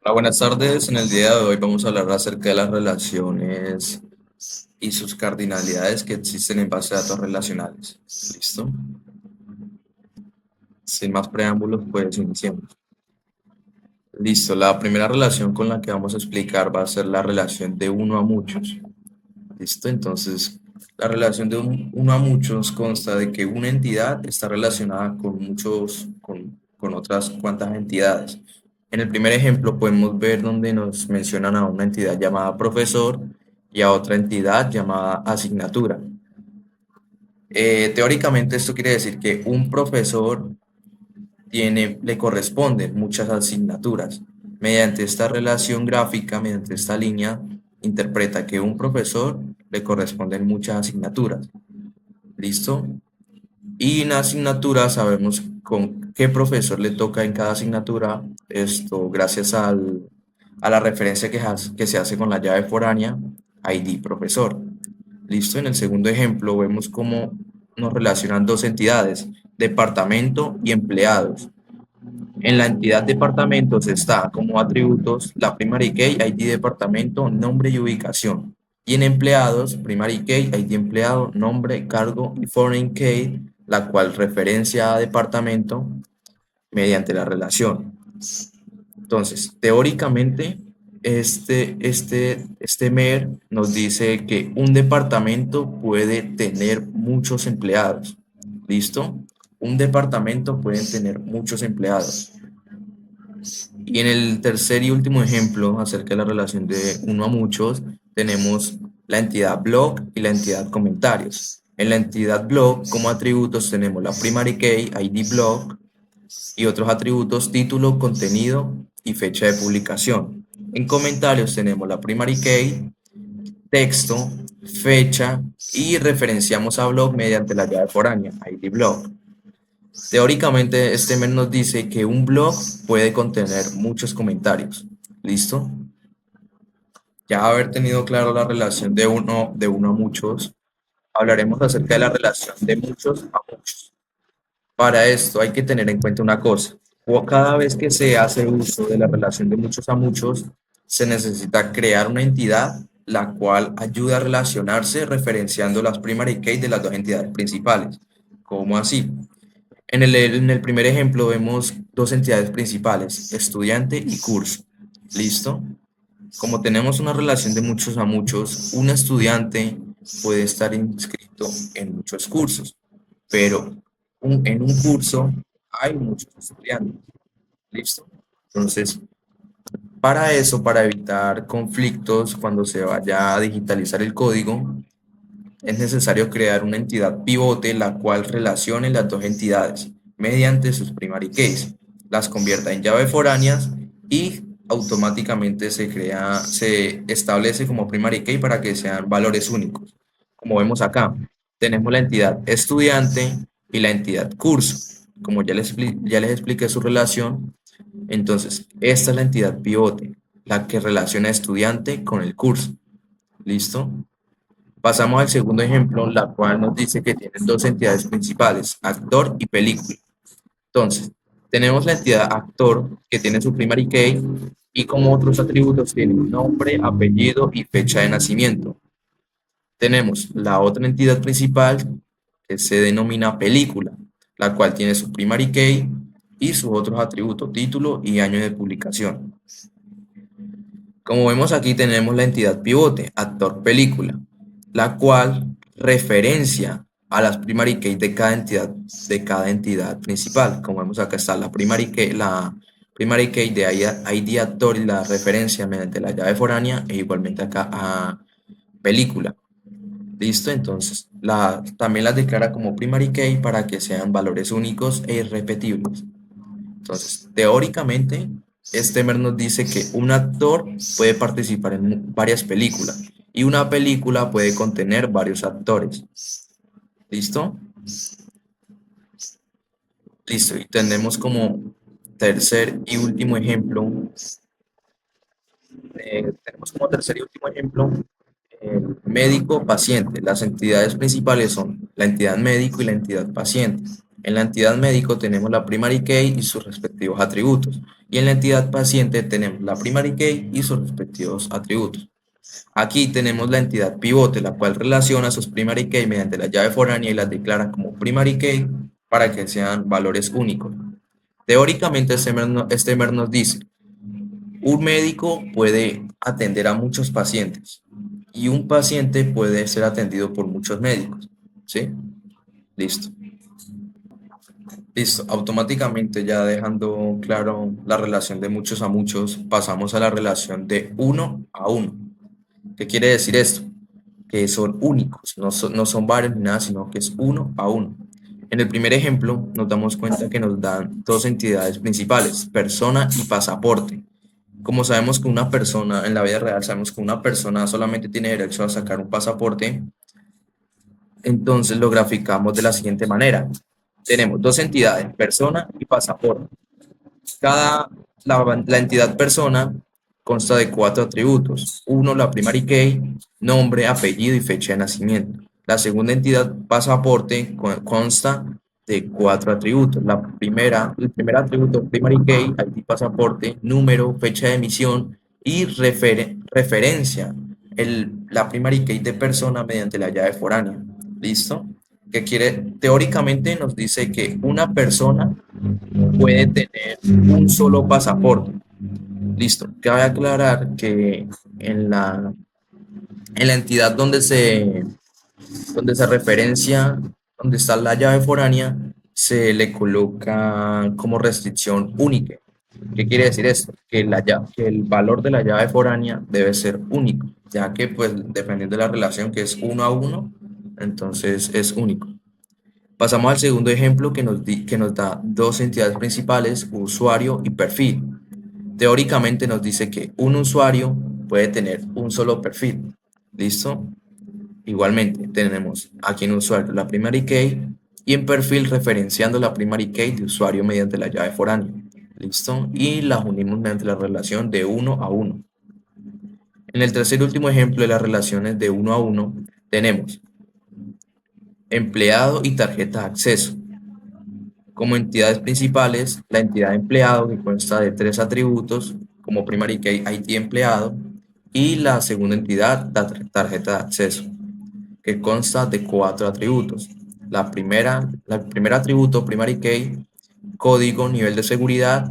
Hola, buenas tardes. En el día de hoy vamos a hablar acerca de las relaciones y sus cardinalidades que existen en base a datos relacionales. ¿Listo? Sin más preámbulos, pues iniciemos. Listo. La primera relación con la que vamos a explicar va a ser la relación de uno a muchos. ¿Listo? Entonces, la relación de uno a muchos consta de que una entidad está relacionada con con otras cuantas entidades. En el primer ejemplo podemos ver donde nos mencionan a una entidad llamada profesor y a otra entidad llamada asignatura. Teóricamente esto quiere decir que un profesor le corresponden muchas asignaturas. Mediante esta relación gráfica, mediante esta línea, interpreta que un profesor le corresponden muchas asignaturas. ¿Listo? Y en la asignatura sabemos con qué profesor le toca en cada asignatura, esto gracias a la referencia que se hace con la llave foránea, ID profesor. ¿Listo? En el segundo ejemplo vemos cómo nos relacionan dos entidades, departamento y empleados. En la entidad departamentos está como atributos la primary key, ID departamento, nombre y ubicación. Y en empleados, primary key, ID empleado, nombre, cargo y foreign key, la cual referencia a departamento mediante la relación. Entonces, teóricamente, este MER nos dice que un departamento puede tener muchos empleados. ¿Listo? Un departamento puede tener muchos empleados. Y en el tercer y último ejemplo, acerca de la relación de uno a muchos, tenemos la entidad blog y la entidad comentarios. En la entidad blog, como atributos, tenemos la primary key, ID blog, y otros atributos, título, contenido y fecha de publicación. En comentarios tenemos la primary key, texto, fecha y referenciamos a blog mediante la llave foránea, ID blog. Teóricamente, este MER nos dice que un blog puede contener muchos comentarios. ¿Listo? Ya haber tenido claro la relación de uno a muchos, hablaremos acerca de la relación de muchos a muchos. Para esto hay que tener en cuenta una cosa. Cada vez que se hace uso de la relación de muchos a muchos, se necesita crear una entidad la cual ayuda a relacionarse referenciando las primary key de las dos entidades principales. ¿Cómo así? En el primer ejemplo vemos dos entidades principales, estudiante y curso. ¿Listo? Como tenemos una relación de muchos a muchos, un estudiante puede estar inscrito en muchos cursos, pero en un curso hay muchos estudiantes. ¿Listo? Entonces, para eso, para evitar conflictos cuando se vaya a digitalizar el código, es necesario crear una entidad pivote la cual relacione las dos entidades mediante sus primary keys, las convierta en llaves foráneas y automáticamente se establece como primary key para que sean valores únicos. Como vemos acá, tenemos la entidad estudiante y la entidad curso. Como ya les expliqué su relación, entonces esta es la entidad pivote, la que relaciona estudiante con el curso. ¿Listo? Pasamos al segundo ejemplo, la cual nos dice que tienen dos entidades principales, actor y película. Entonces, tenemos la entidad actor, que tiene su primary key, y como otros atributos tiene nombre, apellido y fecha de nacimiento. Tenemos la otra entidad principal, que se denomina película, la cual tiene su primary key y sus otros atributos, título y año de publicación. Como vemos aquí tenemos la entidad pivote, actor película, la cual referencia a las primary key de cada entidad principal. Como vemos acá está la primary key de ID actor y la referencia mediante la llave foránea e igualmente acá a película. ¿Listo? Entonces, también las declara como primary key para que sean valores únicos e irrepetibles. Entonces, teóricamente, este MER nos dice que un actor puede participar en varias películas y una película puede contener varios actores. ¿Listo? Listo. Y tenemos como tercer y último ejemplo, médico-paciente. Las entidades principales son la entidad médico y la entidad paciente. En la entidad médico tenemos la primary key y sus respectivos atributos. Y en la entidad paciente tenemos la primary key y sus respectivos atributos. Aquí tenemos la entidad pivote, la cual relaciona sus primary key mediante la llave foránea y las declara como primary key para que sean valores únicos. Teóricamente, este MER nos dice, un médico puede atender a muchos pacientes y un paciente puede ser atendido por muchos médicos. ¿Sí? Listo. Listo. Automáticamente, ya dejando claro la relación de muchos a muchos, pasamos a la relación de uno a uno. ¿Qué quiere decir esto? Que son únicos, no son varios ni nada, sino que es uno a uno. En el primer ejemplo, nos damos cuenta que nos dan dos entidades principales, persona y pasaporte. Como sabemos que una persona, en la vida real, sabemos que una persona solamente tiene derecho a sacar un pasaporte, entonces lo graficamos de la siguiente manera. Tenemos dos entidades, persona y pasaporte. La entidad persona consta de cuatro atributos. Uno, la primary key, nombre, apellido y fecha de nacimiento. La segunda entidad, pasaporte, consta de cuatro atributos. El primer atributo, primary key, ID pasaporte, número, fecha de emisión y referencia. La primary key de persona mediante la llave foránea. ¿Listo? Que quiere, teóricamente nos dice que una persona puede tener un solo pasaporte. Listo. Cabe aclarar que en la entidad donde se referencia, donde está la llave foránea, se le coloca como restricción única. ¿Qué quiere decir esto? Que el valor de la llave foránea debe ser único, ya que pues dependiendo de la relación que es uno a uno, entonces es único. Pasamos al segundo ejemplo que nos da dos entidades principales, usuario y perfil. Teóricamente nos dice que un usuario puede tener un solo perfil. ¿Listo? Igualmente, tenemos aquí en usuario la primary key y en perfil referenciando la primary key de usuario mediante la llave foránea. ¿Listo? Y las unimos mediante la relación de uno a uno. En el tercer y último ejemplo de las relaciones de uno a uno, tenemos empleado y tarjeta de acceso. Como entidades principales, la entidad empleado, que consta de tres atributos, como primary key ID empleado, y la segunda entidad, la tarjeta de acceso, que consta de cuatro atributos. El primer atributo, primary key, código, nivel de seguridad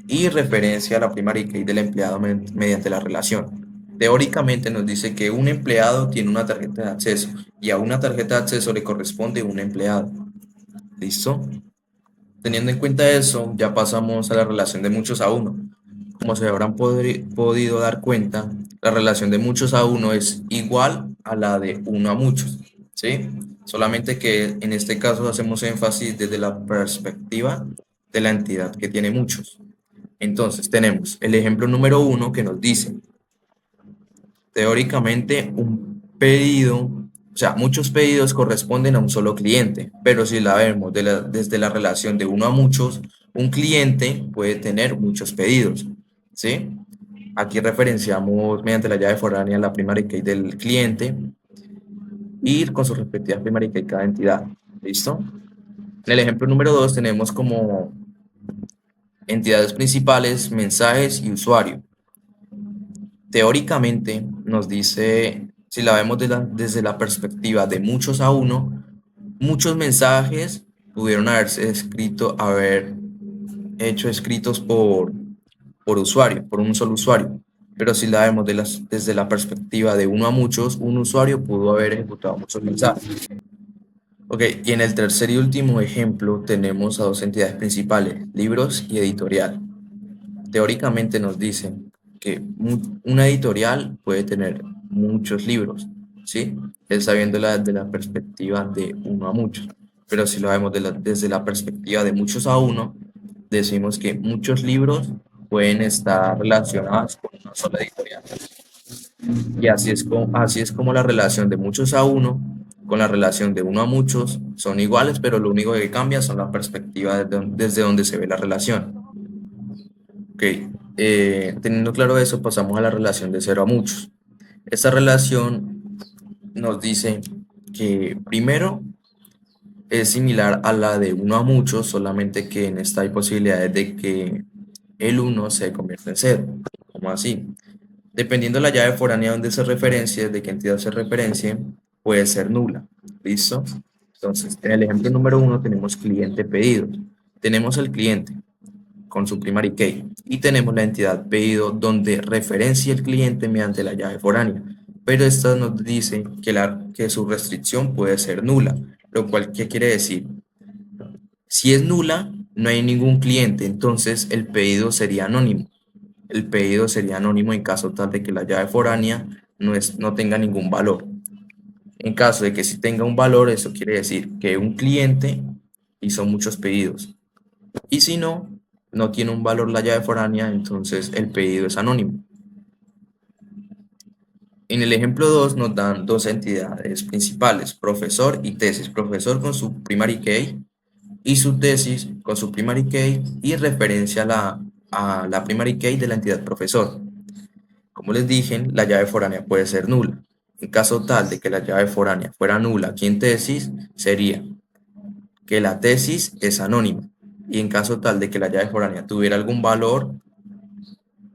y referencia a la primary key del empleado mediante la relación. Teóricamente nos dice que un empleado tiene una tarjeta de acceso y a una tarjeta de acceso le corresponde un empleado. ¿Listo? Teniendo en cuenta eso, ya pasamos a la relación de muchos a uno. Como se habrán podido dar cuenta, la relación de muchos a uno es igual a la de uno a muchos, ¿sí? Solamente que en este caso hacemos énfasis desde la perspectiva de la entidad que tiene muchos. Entonces tenemos el ejemplo número uno que nos dice, teóricamente un pedido, o sea, muchos pedidos corresponden a un solo cliente, pero si la vemos desde la relación de uno a muchos, un cliente puede tener muchos pedidos, ¿sí? Aquí referenciamos mediante la llave foránea la primary key del cliente y con su respectiva primary key cada entidad, ¿listo? En el ejemplo número 2 tenemos como entidades principales, mensajes y usuario. Teóricamente nos dice, si la vemos desde la perspectiva de muchos a uno, muchos mensajes pudieron haber hecho escritos por usuario, por un solo usuario. Pero si la vemos desde la perspectiva de uno a muchos, un usuario pudo haber ejecutado muchos mensajes. Ok, y en el tercer y último ejemplo tenemos a dos entidades principales, libros y editorial. Teóricamente nos dicen que una editorial puede tener muchos libros, ¿sí? Está viendo de la perspectiva de uno a muchos. Pero si lo vemos desde la perspectiva de muchos a uno, decimos que muchos libros pueden estar relacionados con una sola editorial. Y así es como la relación de muchos a uno con la relación de uno a muchos son iguales, pero lo único que cambia son la perspectiva desde donde se ve la relación. Ok, teniendo claro eso, pasamos a la relación de cero a muchos. Esta relación nos dice que primero es similar a la de uno a muchos, solamente que en esta hay posibilidades de que el uno se convierta en cero. ¿Cómo así? Dependiendo de la llave foránea donde se referencie, de qué entidad se referencie, puede ser nula. ¿Listo? Entonces, en el ejemplo número uno tenemos cliente pedido. Tenemos el cliente con su primary key y tenemos la entidad pedido donde referencia el cliente mediante la llave foránea. Pero esta nos dice que su restricción puede ser nula, lo cual, ¿qué quiere decir? Si es nula, no hay ningún cliente, entonces el pedido sería anónimo. El pedido sería anónimo en caso tal de que la llave foránea no tenga ningún valor. En caso de que sí tenga un valor, eso quiere decir que un cliente hizo muchos pedidos. Y si no, no tiene un valor la llave foránea, entonces el pedido es anónimo. En el ejemplo 2 nos dan dos entidades principales, profesor y tesis. Profesor con su primary key y su tesis con su primary key y referencia a la primary key de la entidad profesor. Como les dije, la llave foránea puede ser nula. En caso tal de que la llave foránea fuera nula aquí en tesis, sería que la tesis es anónima. Y en caso tal de que la llave foránea tuviera algún valor,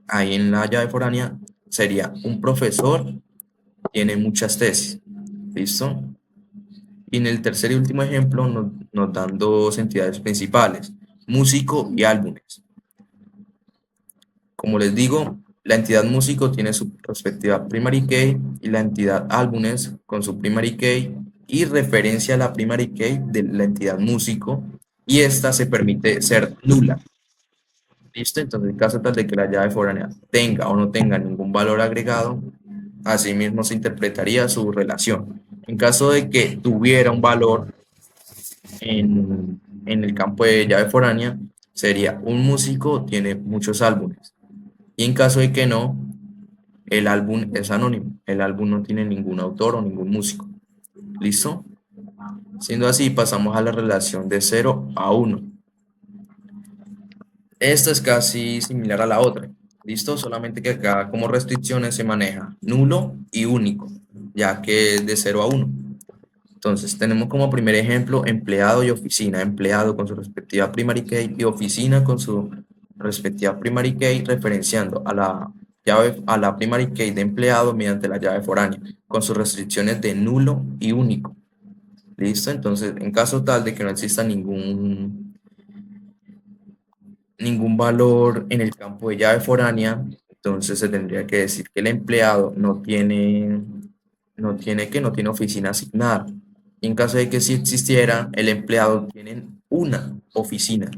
ahí en la llave foránea sería un profesor tiene muchas tesis. ¿Listo? Y en el tercer y último ejemplo nos dan dos entidades principales, músico y álbumes. Como les digo, la entidad músico tiene su respectiva primary key y la entidad álbumes con su primary key y referencia a la primary key de la entidad músico y esta se permite ser nula. ¿Listo? Entonces, en caso tal de que la llave foránea tenga o no tenga ningún valor agregado, asimismo se interpretaría su relación. En caso de que tuviera un valor en el campo de llave foránea, sería un músico tiene muchos álbumes. Y en caso de que no, el álbum es anónimo. El álbum no tiene ningún autor o ningún músico. ¿Listo? Siendo así, pasamos a la relación de 0 a 1. Esta es casi similar a la otra. ¿Listo? Solamente que acá como restricciones se maneja nulo y único, ya que es de 0 a 1. Entonces, tenemos como primer ejemplo empleado y oficina. Empleado con su respectiva primary key y oficina con su respectiva primary key, referenciando a la primary key de empleado mediante la llave foránea, con sus restricciones de nulo y único. ¿Listo? Entonces, en caso tal de que no exista ningún valor en el campo de llave foránea, entonces se tendría que decir que el empleado no tiene oficina asignada. Y en caso de que sí existiera, el empleado tiene una oficina.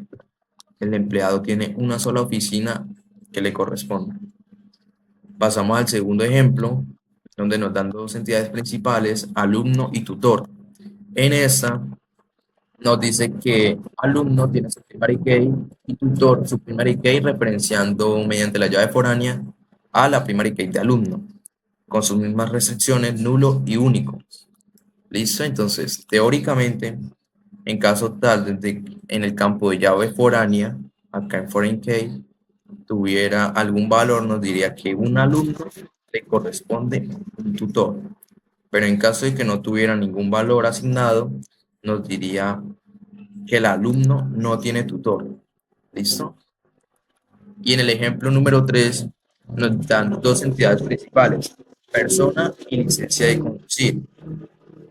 El empleado tiene una sola oficina que le corresponde. Pasamos al segundo ejemplo, donde nos dan dos entidades principales, alumno y tutor. En esta nos dice que alumno tiene su primary key y tutor su primary key referenciando mediante la llave foránea a la primary key de alumno, con sus mismas restricciones, nulo y único. ¿Listo? Entonces, teóricamente, en caso tal de en el campo de llave foránea, acá en foreign key, tuviera algún valor, nos diría que un alumno le corresponde un tutor. Pero en caso de que no tuviera ningún valor asignado, nos diría que el alumno no tiene tutor. ¿Listo? Y en el ejemplo número 3 nos dan dos entidades principales, persona y licencia de conducir.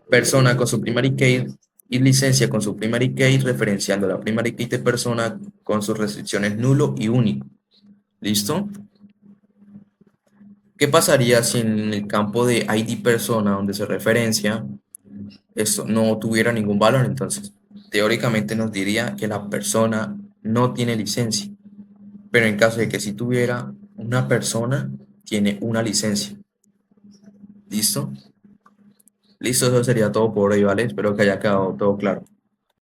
Persona con su primary key y licencia con su primary key, referenciando la primary key de persona con sus restricciones nulo y único. ¿Listo? ¿Qué pasaría si en el campo de ID persona, donde se referencia, esto no tuviera ningún valor? Entonces, teóricamente nos diría que la persona no tiene licencia, pero en caso de que si tuviera, una persona tiene una licencia. ¿Listo? Listo, eso sería todo por hoy, ¿vale? Espero que haya quedado todo claro.